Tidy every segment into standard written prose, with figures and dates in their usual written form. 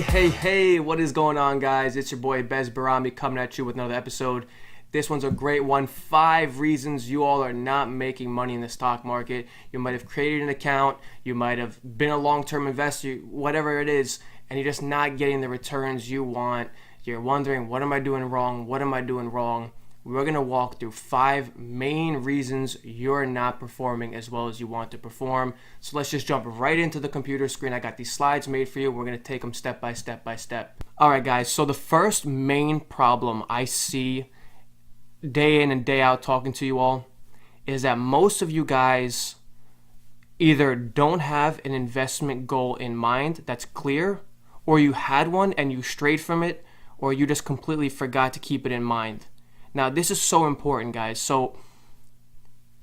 Hey, what is going on, guys? It's your boy Bez Barami coming at you with another episode. This one's a great one. 5 reasons you all are not making money in the stock market. You might have created an account, you might have been a long-term investor, whatever it is, and you're just not getting the returns you want. You're wondering, what am I doing wrong? What am I doing wrong? We're going to walk through 5 main reasons you're not performing as well as you want to perform. So let's just jump right into the computer screen. I got these slides made for you. We're going to take them step by step by step. All right, guys. So the first main problem I see day in and day out talking to you all is that most of you guys either don't have an investment goal in mind that's clear, or you had one and you strayed from it, or you just completely forgot to keep it in mind. Now, this is so important, guys. So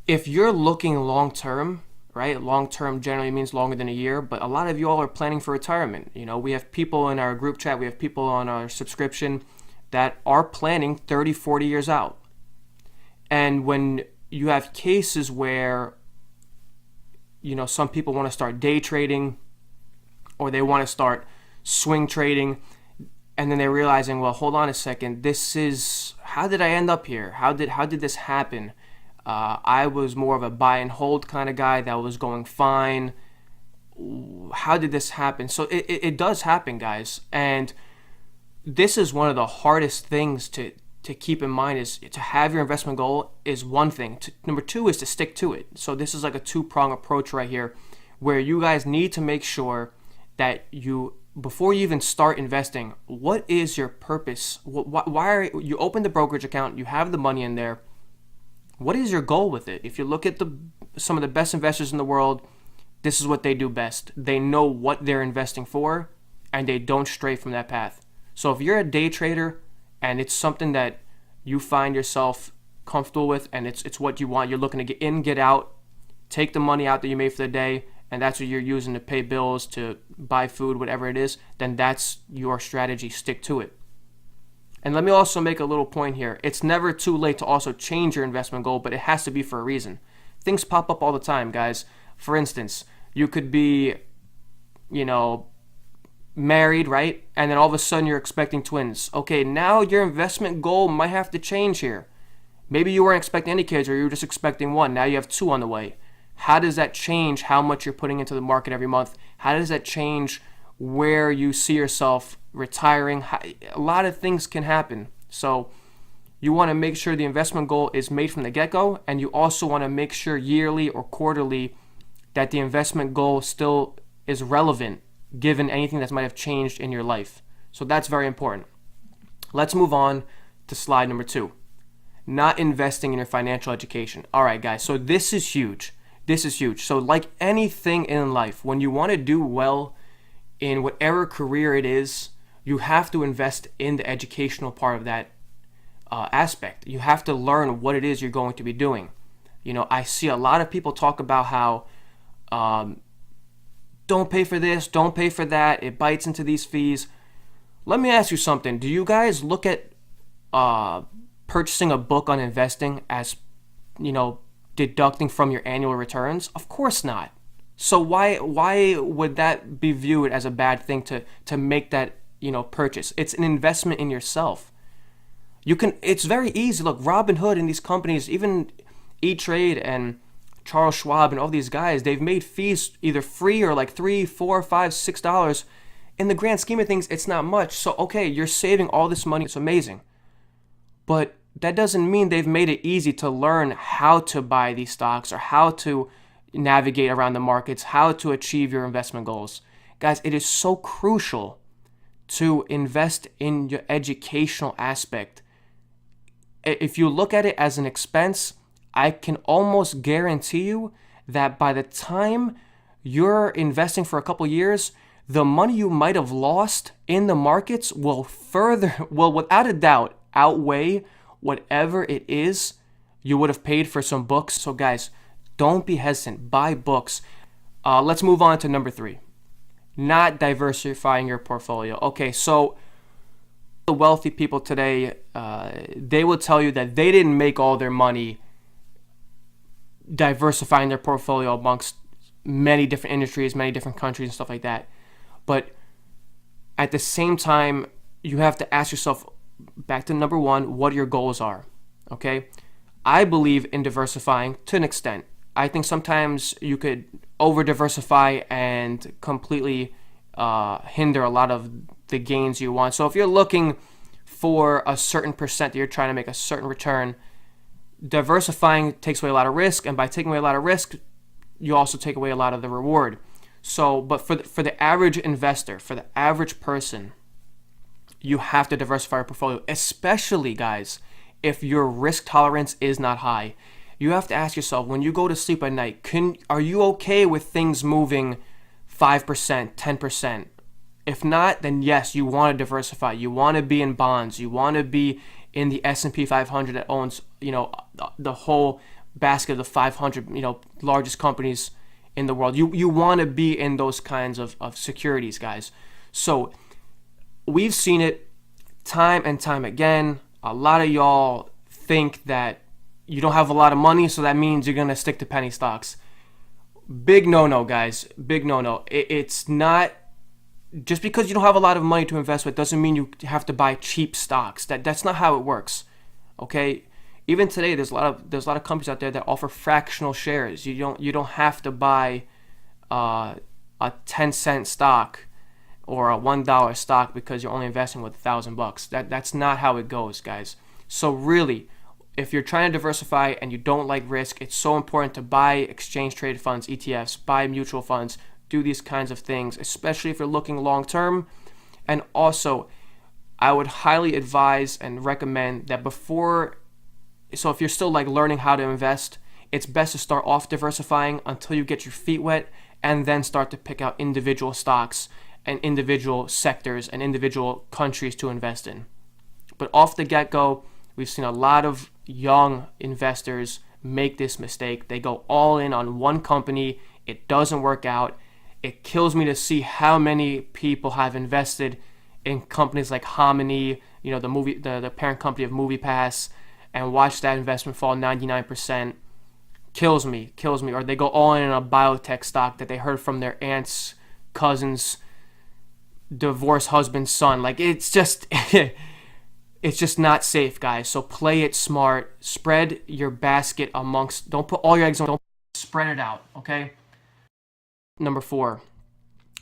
if you're looking long-term, right? Long-term generally means longer than a year, but a lot of you all are planning for retirement. You know, we have people in our group chat, we have people on our subscription that are planning 30, 40 years out. And when you have cases where, you know, some people want to start day trading or they want to start swing trading, and then they're realizing, well, hold on a second, how did I end up here? How did this happen? I was more of a buy and hold kind of guy that was going fine. How did this happen? So it does happen, guys. And this is one of the hardest things to keep in mind, is to have your investment goal is one thing. Number 2 is to stick to it. So this is like a 2-prong approach right here, where you guys need to make sure that before you even start investing, what is your purpose? Why are you open the brokerage account? You have the money in there. What is your goal with it? If you look at some of the best investors in the world, this is what they do best. They know what they're investing for, and they don't stray from that path. So if you're a day trader and it's something that you find yourself comfortable with, and it's what you want, you're looking to get in, get out, take the money out that you made for the day, and that's what you're using to pay bills, to buy food, whatever it is, then that's your strategy. Stick to it. And let me also make a little point here. It's never too late to also change your investment goal, but it has to be for a reason. Things pop up all the time, guys. For instance, you could be, married, right? And then all of a sudden you're expecting twins. Okay, now your investment goal might have to change here. Maybe you weren't expecting any kids, or you were just expecting one. Now you have 2 on the way. How does that change how much you're putting into the market every month? How does that change where you see yourself retiring? A lot of things can happen. So you want to make sure the investment goal is made from the get-go, and you also want to make sure yearly or quarterly that the investment goal still is relevant given anything that might have changed in your life. So that's very important. Let's move on to slide number 2. Not investing in your financial education. All right, guys, so this is huge. This is huge. So like anything in life, when you want to do well in whatever career it is, you have to invest in the educational part of that aspect. You have to learn what it is you're going to be doing. You know, I see a lot of people talk about how don't pay for this, don't pay for that, it bites into these fees. Let me ask you something. Do you guys look at purchasing a book on investing as, deducting from your annual returns? Of course not. So why would that be viewed as a bad thing to make that, purchase? It's an investment in yourself. It's very easy. Look, Robinhood and these companies, even E-Trade and Charles Schwab and all these guys, they've made fees either free or like $3, $4, $5, $6. In the grand scheme of things, it's not much. So okay, you're saving all this money. It's amazing. But that doesn't mean they've made it easy to learn how to buy these stocks or how to navigate around the markets, how to achieve your investment goals. Guys, it is so crucial to invest in your educational aspect. If you look at it as an expense, I can almost guarantee you that by the time you're investing for a couple years, the money you might have lost in the markets will without a doubt outweigh whatever it is you would have paid for some books. So guys, don't be hesitant. Buy books. Let's move on to number 3. Not diversifying your portfolio. Okay, so the wealthy people today, they will tell you that they didn't make all their money diversifying their portfolio amongst many different industries, many different countries and stuff like that. But At the same time, you have to ask yourself, back to number one, what your goals are. Okay? I believe in diversifying to an extent. I think sometimes you could over diversify and completely hinder a lot of the gains you want. So if you're looking for a certain percent that you're trying to make a certain return, diversifying takes away a lot of risk, and by taking away a lot of risk, you also take away a lot of the reward. So, but for the average investor, for the average person, you have to diversify your portfolio, especially, guys, if your risk tolerance is not high. You have to ask yourself, when you go to sleep at night, are you okay with things moving 5%, 10%? If not, then yes, you want to diversify. You want to be in bonds. You want to be in the S&P 500 that owns, the whole basket of the 500, largest companies in the world. You want to be in those kinds of securities, guys. So we've seen it time and time again. A lot of y'all think that you don't have a lot of money, so that means you're going to stick to penny stocks. Big no-no, guys. Big no-no. It's not, just because you don't have a lot of money to invest with doesn't mean you have to buy cheap stocks. That's not how it works. Okay? Even today, there's a lot of companies out there that offer fractional shares. You don't have to buy a 10-cent stock or a $1 stock because you're only investing with $1,000. That's not how it goes, guys. So really, if you're trying to diversify and you don't like risk, it's so important to buy exchange traded funds, ETFs, buy mutual funds, do these kinds of things, especially if you're looking long term. And also, I would highly advise and recommend that so if you're still learning how to invest, it's best to start off diversifying until you get your feet wet, and then start to pick out individual stocks and individual sectors and individual countries to invest in. But off the get-go, we've seen a lot of young investors make this mistake. They go all in on one company. It doesn't work out. It kills me to see how many people have invested in companies like Hominy, the parent company of MoviePass, and watch that investment fall 99%. Kills me. Or they go all in on a biotech stock that they heard from their aunt's cousin's divorced husband's son. It's just it's just not safe, guys. So play it smart. Spread your basket amongst, don't put all your eggs on, don't spread it out, okay? Number 4.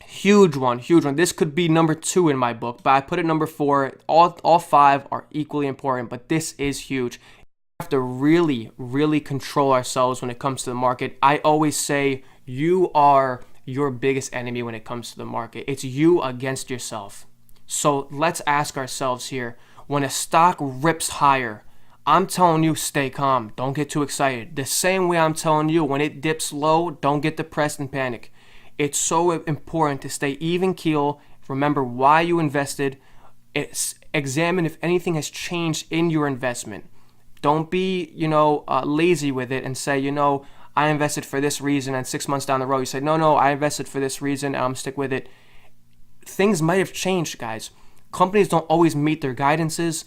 Huge one. This could be number 2 in my book, but I put it number 4. All 5 are equally important, but this is huge. We have to really, really control ourselves when it comes to the market. I always say you are your biggest enemy when it comes to the market. It's you against yourself. So let's ask ourselves here, when a stock rips higher, I'm telling you, stay calm. Don't get too excited. The same way I'm telling you, when it dips low, don't get depressed and panic. It's so important to stay even keel. Remember why you invested. Examine if anything has changed in your investment. Don't be, lazy with it and say, I invested for this reason, and 6 months down the road you say, no, I invested for this reason, and I'm stick with it. Things might have changed, guys. Companies don't always meet their guidances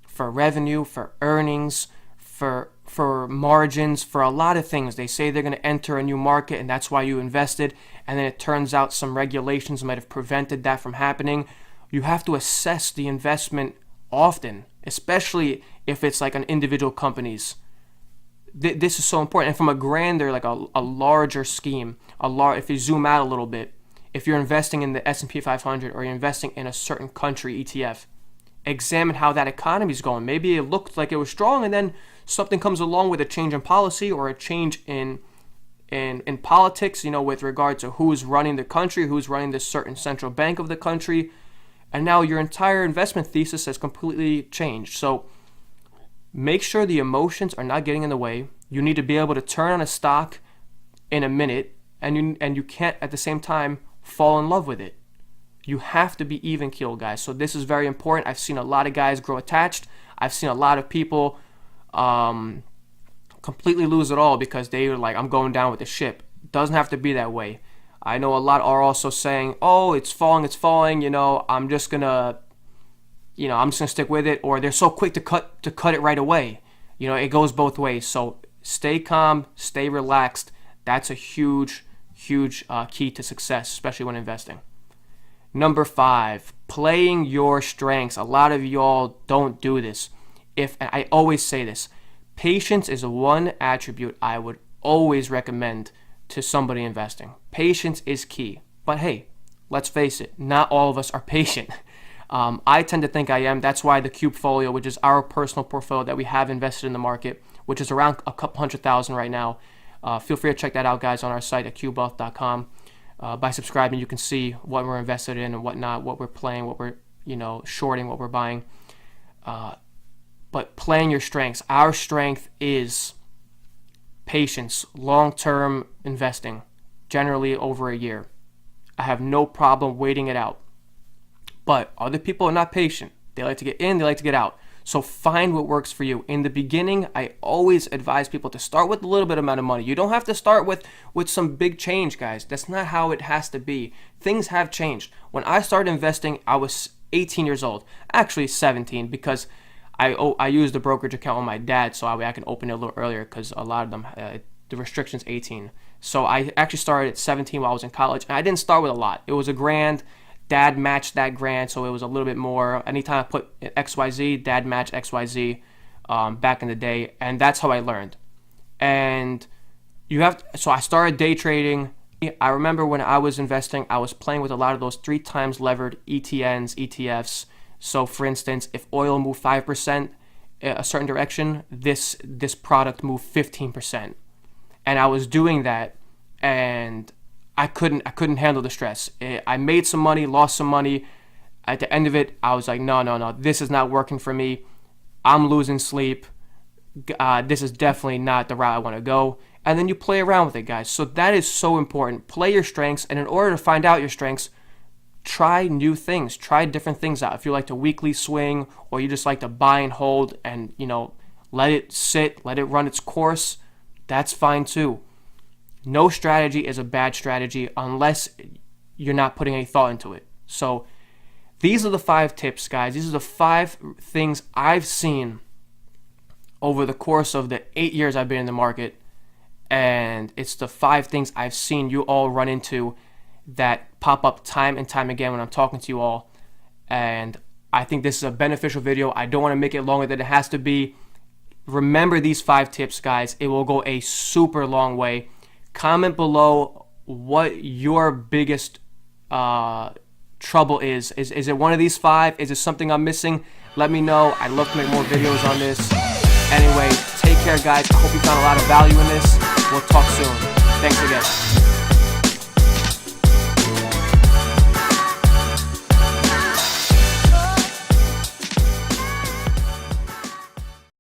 for revenue, for earnings, for margins, for a lot of things. They say they're going to enter a new market, and that's why you invested, and then it turns out some regulations might have prevented that from happening. You have to assess the investment often, especially if it's an individual company's. This is so important. And from a grander, a larger scheme, if you zoom out a little bit, if you're investing in the S&P 500 or you're investing in a certain country ETF, examine how that economy is going. Maybe it looked like it was strong, and then something comes along with a change in policy or a change in politics, with regard to who's running the country, who's running the certain central bank of the country, and now your entire investment thesis has completely changed. So make sure the emotions are not getting in the way. You need to be able to turn on a stock in a minute, and you can't at the same time fall in love with it. You have to be even keel, guys. So this is very important. I've seen a lot of guys grow attached. I've seen a lot of people completely lose it all because they were like, I'm going down with the ship. It doesn't have to be that way. I know a lot are also saying, oh, it's falling, I'm just gonna stick with it, or they're so quick to cut it right away. It goes both ways. So stay calm, stay relaxed. That's a huge key to success, especially when investing. Number 5, playing your strengths. A lot of y'all don't do this. I always say this, patience is one attribute I would always recommend to somebody investing. Patience is key. But hey, let's face it, not all of us are patient. I tend to think I am. That's why the Cubefolio, which is our personal portfolio that we have invested in the market, which is around a couple $100,000 right now. Feel free to check that out, guys, on our site at cubewealth.com. By subscribing, you can see what we're invested in and whatnot, what we're playing, what we're shorting, what we're buying. But playing your strengths. Our strength is patience, long-term investing, generally over a year. I have no problem waiting it out. But other people are not patient. They like to get in, they like to get out. So find what works for you. In the beginning, I always advise people to start with a little bit amount of money. You don't have to start with some big change, guys. That's not how it has to be. Things have changed. When I started investing, I was 18 years old. Actually 17, because I used a brokerage account with my dad, so I can open it a little earlier because a lot of them, the restriction's 18. So I actually started at 17 while I was in college, and I didn't start with a lot. It was $1,000. Dad matched that grant, so it was a little bit more. Anytime I put XYZ, Dad matched XYZ back in the day, and that's how I learned. And so I started day trading. I remember when I was investing, I was playing with a lot of those 3 times levered ETNs, ETFs. So for instance, if oil moved 5% a certain direction, this product moved 15%. And I was doing that, and I couldn't handle the stress. I made some money, lost some money. At the end of it, I was like, no, this is not working for me. I'm losing sleep. This is definitely not the route I want to go. And then you play around with it, guys. So that is so important. Play your strengths, and in order to find out your strengths, try new things. Try different things out. If you like to weekly swing, or you just like to buy and hold and, let it sit, let it run its course, that's fine too. No strategy is a bad strategy unless you're not putting any thought into it. So these are the 5 tips, guys. These are the 5 things I've seen over the course of the 8 years I've been in the market. And it's the 5 things I've seen you all run into that pop up time and time again when I'm talking to you all. And I think this is a beneficial video. I don't want to make it longer than it has to be. Remember these 5 tips, guys. It will go a super long way. Comment below what your biggest trouble is. Is it one of these 5? Is it something I'm missing? Let me know. I'd love to make more videos on this. Anyway, take care, guys. I hope you found a lot of value in this. We'll talk soon.